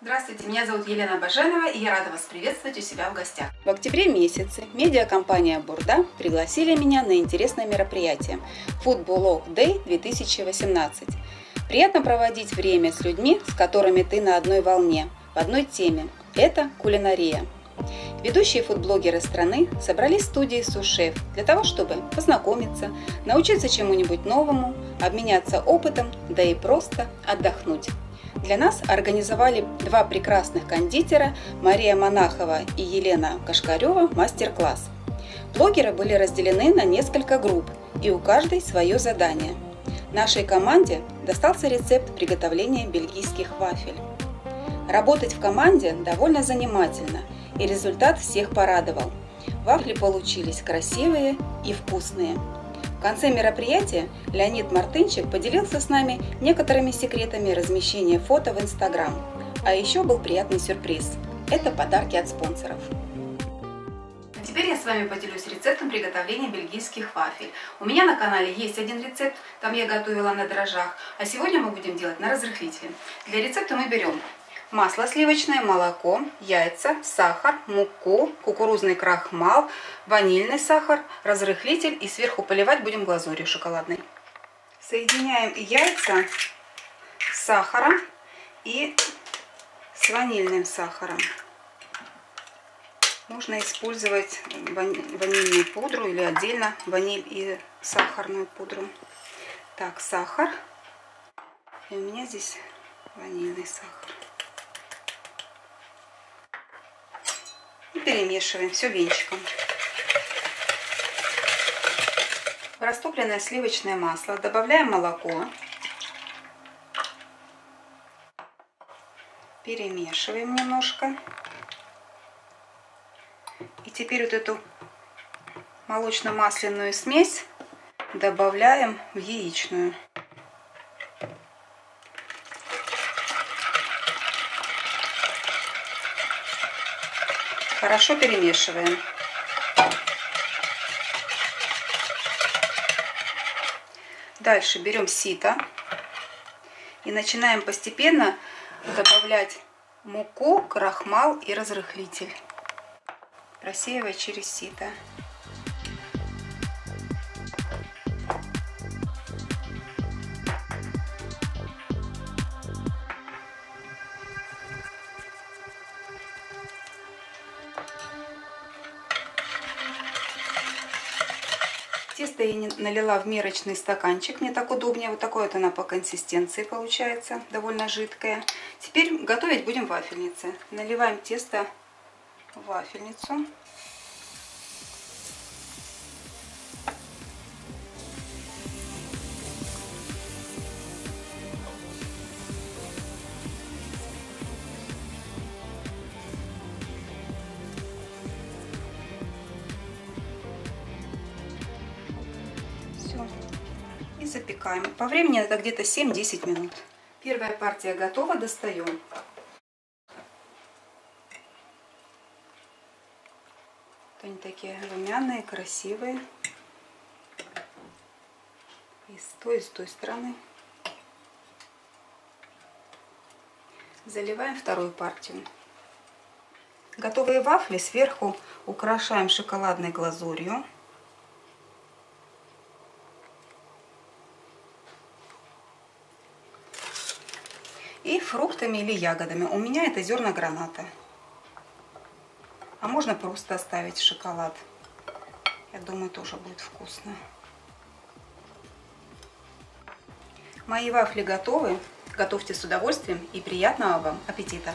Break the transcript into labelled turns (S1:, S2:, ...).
S1: Здравствуйте, меня зовут Елена Баженова, и я рада вас приветствовать у себя в гостях.
S2: В октябре месяце медиакомпания Бурда пригласили меня на интересное мероприятие Food Blog Day 2018. Приятно проводить время с людьми, с которыми ты на одной волне, в одной теме. Это кулинария. Ведущие фудблогеры страны собрались в студии Сушеф для того, чтобы познакомиться, научиться чему-нибудь новому, обменяться опытом, да и просто отдохнуть. Для нас организовали два прекрасных кондитера Мария Монахова и Елена Кашкарева мастер-класс. Блогеры были разделены на несколько групп, и у каждой свое задание. Нашей команде достался рецепт приготовления бельгийских вафель. Работать в команде довольно занимательно, и результат всех порадовал. Вафли получились красивые и вкусные. В конце мероприятия Леонид Мартынчик поделился с нами некоторыми секретами размещения фото в Instagram. А еще был приятный сюрприз. Это подарки от спонсоров.
S1: А теперь я с вами поделюсь рецептом приготовления бельгийских вафель. У меня на канале есть один рецепт, там я готовила на дрожжах, а сегодня мы будем делать на разрыхлителе. Для рецепта мы берем масло сливочное, молоко, яйца, сахар, муку, кукурузный крахмал, ванильный сахар, разрыхлитель, и сверху поливать будем глазурью шоколадной. Соединяем яйца с сахаром и с ванильным сахаром. Можно использовать ванильную пудру или отдельно ваниль и сахарную пудру. Так, сахар. И у меня здесь ванильный сахар. И перемешиваем все венчиком. В растопленное сливочное масло добавляем молоко. Перемешиваем немножко. И теперь вот эту молочно-масляную смесь добавляем в яичную. Хорошо перемешиваем. Дальше берем сито и начинаем постепенно добавлять муку, крахмал и разрыхлитель, просеивая через сито. Тесто я налила в мерочный стаканчик, мне так удобнее. Вот такое вот она по консистенции получается, довольно жидкая. Теперь готовить будем в вафельнице. Наливаем тесто в вафельницу. И запекаем. По времени это где-то 7-10 минут. Первая партия готова, достаем. Они такие румяные, красивые. И с той стороны. Заливаем вторую партию. Готовые вафли сверху украшаем шоколадной глазурью. И фруктами или ягодами. У меня это зерна граната. А можно просто оставить шоколад. Я думаю, тоже будет вкусно. Мои вафли готовы. Готовьте с удовольствием и приятного вам аппетита!